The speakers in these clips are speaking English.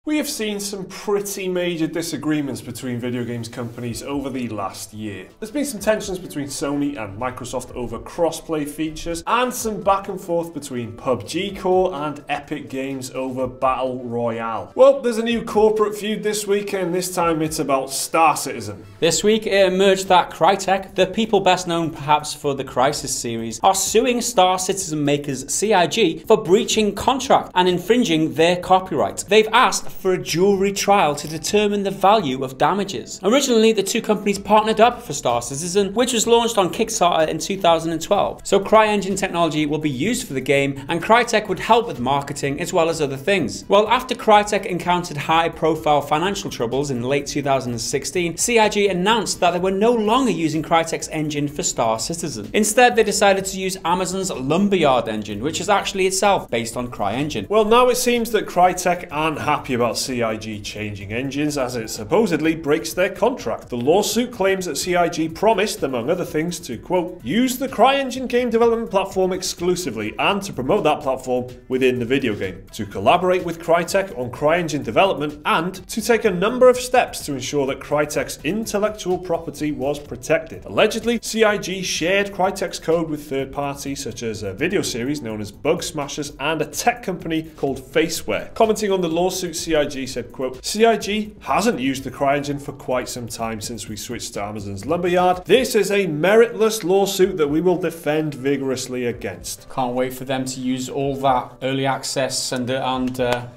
We have seen some pretty major disagreements between video games companies over the last year. There's been some tensions between Sony and Microsoft over crossplay features, and some back and forth between PUBG Core and Epic Games over Battle Royale. Well, there's a new corporate feud this week, and this time it's about Star Citizen. This week it emerged that Crytek, the people best known perhaps for the Crysis series, are suing Star Citizen makers CIG for breaching contract and infringing their copyright. They've asked for a jury trial to determine the value of damages. Originally, the two companies partnered up for Star Citizen, which was launched on Kickstarter in 2012. So Cryengine technology will be used for the game, and Crytek would help with marketing as well as other things. Well, after Crytek encountered high-profile financial troubles in late 2016, CIG announced that they were no longer using Crytek's engine for Star Citizen. Instead, they decided to use Amazon's Lumberyard engine, which is actually itself based on Cryengine. Well, now it seems that Crytek aren't happy about CIG changing engines, as it supposedly breaks their contract. The lawsuit claims that CIG promised, among other things, to, quote, use the Cryengine game development platform exclusively and to promote that platform within the video game, to collaborate with Crytek on Cryengine development, and to take a number of steps to ensure that Crytek's intellectual property was protected. Allegedly, CIG shared Crytek's code with third parties such as a video series known as Bug Smashers and a tech company called Faceware. Commenting on the lawsuit, CIG said, quote, CIG hasn't used the Cryengine for quite some time since we switched to Amazon's Lumberyard. This is a meritless lawsuit that we will defend vigorously against. Can't wait for them to use all that early access and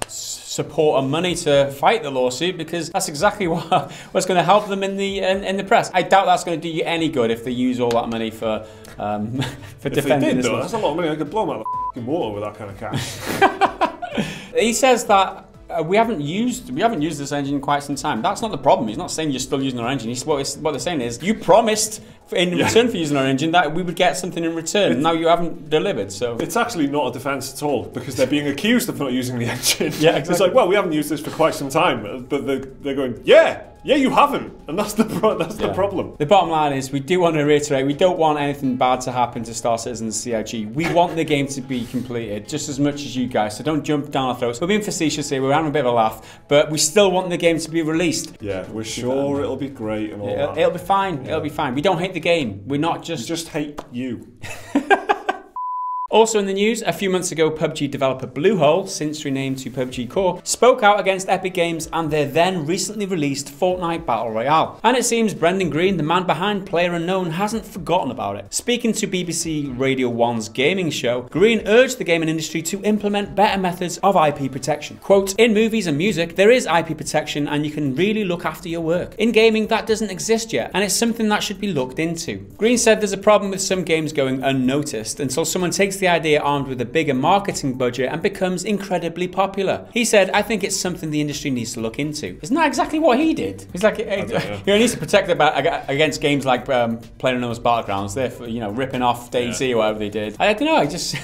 support and money to fight the lawsuit, because that's exactly what's going to help them in the press. I doubt that's going to do you any good if they use all that money for defending this. That's a lot of money. I could blow them out of the water with that kind of cash. He says that we haven't used this engine in quite some time. That's not the problem. He's not saying you're still using our engine. What they're saying is you promised in return for using our engine that we would get something in return. And now you haven't delivered. So it's actually not a defence at all, because they're being accused of not using the engine. Yeah, exactly. It's like, well, we haven't used this for quite some time, but they're going, yeah, you haven't, and that's the problem. The bottom line is, we do want to reiterate, we don't want anything bad to happen to Star Citizen CIG. We want the game to be completed just as much as you guys, so don't jump down our throats. We're being facetious here, we're having a bit of a laugh, but we still want the game to be released. Yeah, we're sure it'll be great and all that. It'll be fine, it'll be fine. We don't hate the game, we're not just... We just hate you. Also in the news, a few months ago, PUBG developer Bluehole, since renamed to PUBG Core, spoke out against Epic Games and their then recently released Fortnite Battle Royale. And it seems Greene, the man behind PlayerUnknown, hasn't forgotten about it. Speaking to BBC Radio 1's gaming show, Greene urged the gaming industry to implement better methods of IP protection. Quote, in movies and music, there is IP protection and you can really look after your work. In gaming, that doesn't exist yet, and it's something that should be looked into. Greene said there's a problem with some games going unnoticed until someone takes the idea armed with a bigger marketing budget and becomes incredibly popular. He said, I think it's something the industry needs to look into. Isn't that exactly what he did? He's like, he needs to protect it against games like PlayerUnknown's Battlegrounds. They're ripping off DayZ or whatever they did. I don't know, it just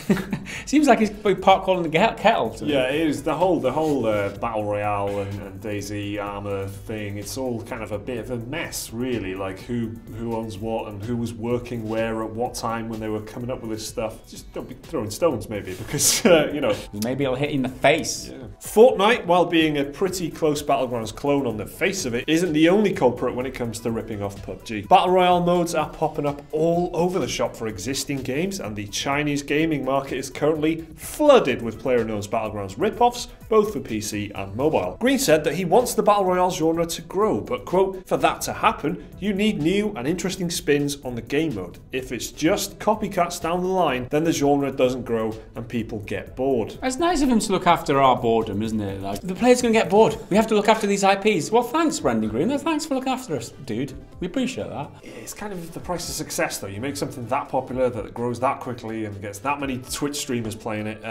seems like he's pot calling the kettle. Yeah, it is. The whole Battle Royale and DayZ armor thing, it's all kind of a bit of a mess, really. Like who owns what and who was working where at what time when they were coming up with this stuff. Just don't be throwing stones, maybe, because maybe it'll hit you in the face. Yeah. Fortnite, while being a pretty close Battlegrounds clone on the face of it, isn't the only culprit when it comes to ripping off PUBG. Battle Royale modes are popping up all over the shop for existing games, and the Chinese gaming market is currently flooded with PlayerUnknown's Battlegrounds rip-offs, both for PC and mobile. Greene said that he wants the Battle Royale genre to grow, but, quote, for that to happen, you need new and interesting spins on the game mode. If it's just copycats down the line, then the genre doesn't grow and people get bored. It's nice of him to look after our boredom, isn't it? Like, the players going to get bored. We have to look after these IPs. Well, thanks, Greene. Thanks for looking after us, dude. We appreciate that. It's kind of the price of success, though. You make something that popular that grows that quickly and gets that many Twitch streamers playing it,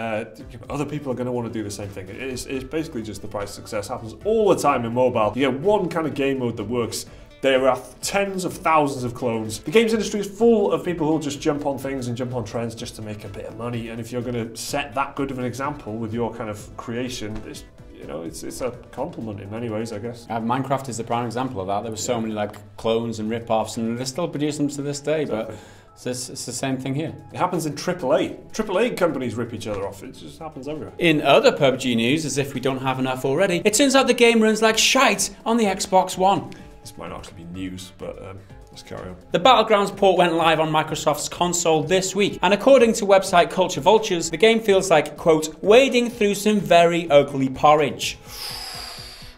other people are going to want to do the same thing. It's basically just the price of success. Happens all the time in mobile. You get one kind of game mode that works. There are tens of thousands of clones. The games industry is full of people who'll just jump on things and jump on trends just to make a bit of money. And if you're going to set that good of an example with your kind of creation, it's a compliment in many ways, I guess. Minecraft is the prime example of that. There were so many like clones and rip-offs, and they're still producing them to this day. Exactly. But So it's the same thing here. It happens in AAA. AAA companies rip each other off. It just happens everywhere. In other PUBG news, as if we don't have enough already, it turns out the game runs like shite on the Xbox One. This might not actually be news, but let's carry on. The Battlegrounds port went live on Microsoft's console this week, and according to website Culture Vultures, the game feels like, quote, wading through some very ugly porridge.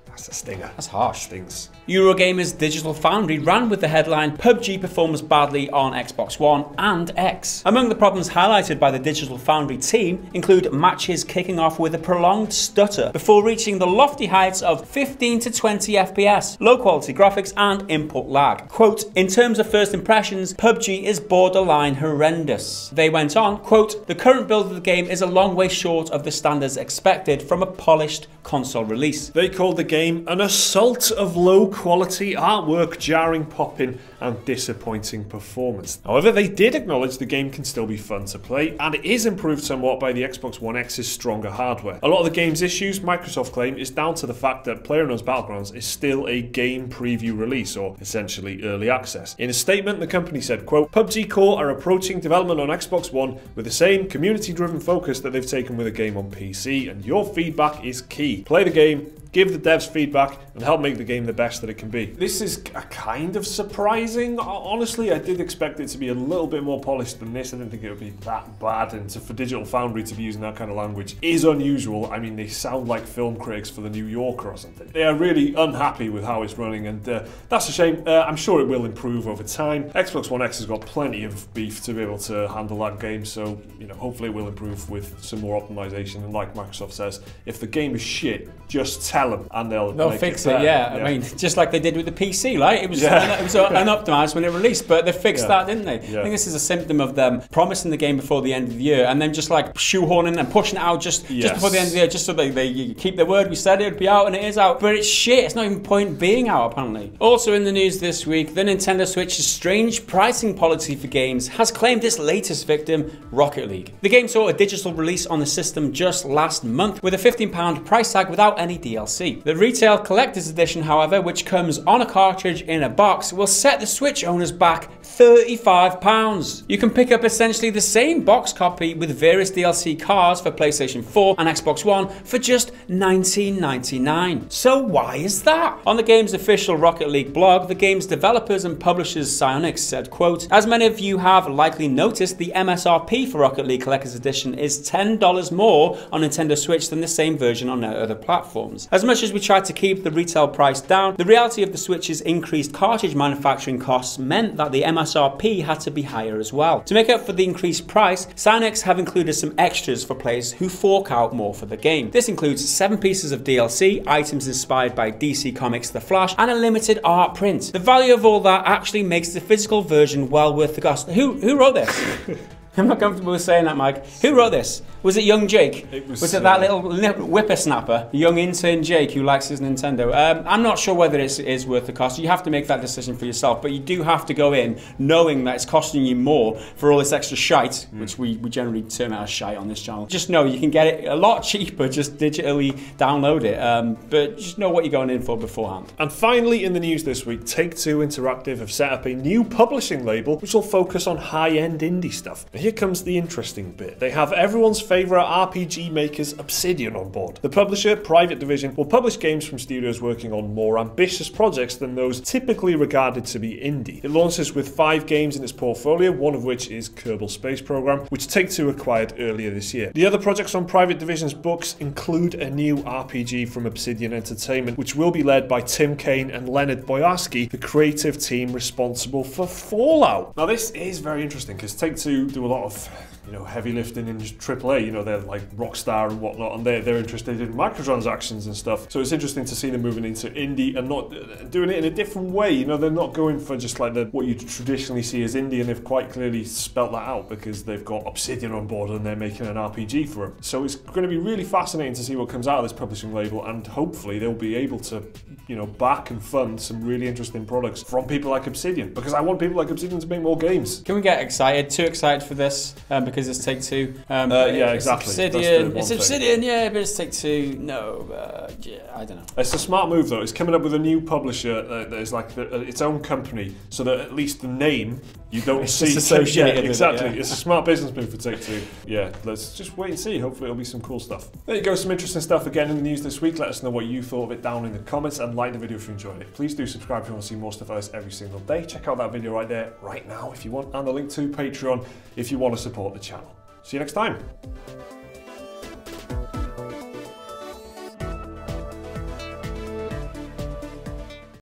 That's a stinger. That's harsh. Stings. Eurogamer's Digital Foundry ran with the headline, PUBG performs badly on Xbox One and X. Among the problems highlighted by the Digital Foundry team include matches kicking off with a prolonged stutter before reaching the lofty heights of 15 to 20 FPS, low quality graphics and input lag. Quote, in terms of first impressions, PUBG is borderline horrendous. They went on, quote, the current build of the game is a long way short of the standards expected from a polished console release. They called the game an assault of low quality artwork, jarring popping and disappointing performance. However, they did acknowledge the game can still be fun to play, and it is improved somewhat by the Xbox One X's stronger hardware. A lot of the game's issues, Microsoft claim, is down to the fact that PlayerUnknown's Battlegrounds is still a game preview release, or essentially early access. In a statement, the company said, quote, PUBG Core are approaching development on Xbox One with the same community-driven focus that they've taken with a game on PC, and your feedback is key. Play the game, give the devs feedback, and help make the game the best that it can be. This is a kind of surprising. Honestly, I did expect it to be a little bit more polished than this. I didn't think it would be that bad, and for Digital Foundry to be using that kind of language is unusual. I mean, they sound like film critics for The New Yorker or something. They are really unhappy with how it's running, and that's a shame. I'm sure it will improve over time. Xbox One X has got plenty of beef to be able to handle that game, so hopefully it will improve with some more optimization. And like Microsoft says, if the game is shit, just tell them and they'll fix it. Yeah, I mean, just like they did with the PC, right? It was unoptimized when it released, but they fixed that, didn't they? I think this is a symptom of them promising the game before the end of the year and then just like shoehorning and pushing it out just before the end of the year, just so they keep their word. We said it would be out and it is out, but it's shit. It's not even point being out, apparently. Also in the news this week, the Nintendo Switch's strange pricing policy for games has claimed its latest victim, Rocket League. The game saw a digital release on the system just last month with a £15 price tag without any DLC. The retail collector's edition, however, which comes on a cartridge in a box, will set the Switch owners back £35. You can pick up essentially the same box copy with various DLC cards for PlayStation 4 and Xbox One for just $19.99. So why is that? On the game's official Rocket League blog, the game's developers and publishers Psyonix said, quote, as many of you have likely noticed, the MSRP for Rocket League Collector's Edition is $10 more on Nintendo Switch than the same version on other platforms. As much as we tried to keep the retail price down, the reality of the Switch's increased cartridge manufacturing costs meant that the MSRP had to be higher as well. To make up for the increased price, Psyonix have included some extras for players who fork out more for the game. This includes 7 pieces of DLC, items inspired by DC Comics' The Flash, and a limited art print. The value of all that actually makes the physical version well worth the cost. Who wrote this? I'm not comfortable with saying that, Mike. Who wrote this? Was it young Jake? Was it that little whippersnapper, young intern Jake, who likes his Nintendo? I'm not sure whether it is worth the cost. You have to make that decision for yourself, but you do have to go in knowing that it's costing you more for all this extra shite, which we generally term it as shite on this channel. Just know you can get it a lot cheaper, just digitally download it, but just know what you're going in for beforehand. And finally in the news this week, Take Two Interactive have set up a new publishing label which will focus on high-end indie stuff. Now here comes the interesting bit. They have everyone's favourite RPG makers Obsidian on board. The publisher, Private Division, will publish games from studios working on more ambitious projects than those typically regarded to be indie. It launches with 5 games in its portfolio, one of which is Kerbal Space Program, which Take Two acquired earlier this year. The other projects on Private Division's books include a new RPG from Obsidian Entertainment, which will be led by Tim Kaine and Leonard Boyarsky, the creative team responsible for Fallout. Now this is very interesting because Take Two do a lot of heavy lifting in AAA, they're like Rockstar and whatnot, and they're interested in microtransactions and stuff. So it's interesting to see them moving into indie and not doing it in a different way. They're not going for just like what you traditionally see as indie, and they've quite clearly spelt that out because they've got Obsidian on board and they're making an RPG for them. So it's going to be really fascinating to see what comes out of this publishing label, and hopefully they'll be able to back and fund some really interesting products from people like Obsidian, because I want people like Obsidian to make more games. Can we get excited? Too excited for this because it's Take Two. Yeah, exactly. It's Obsidian, yeah, but it's Take Two. No, yeah, I don't know. It's a smart move though. It's coming up with a new publisher that is like its own company, so that at least the name you don't It's see. just associated with it, exactly. yeah. It's a smart business move for Take Two. Yeah, let's just wait and see. Hopefully it'll be some cool stuff. There you go, some interesting stuff again in the news this week. Let us know what you thought of it down in the comments and like the video if you enjoyed it. Please do subscribe if you want to see more stuff like this every single day. Check out that video right there, right now if you want, and the link to Patreon if you want to support the channel. See you next time.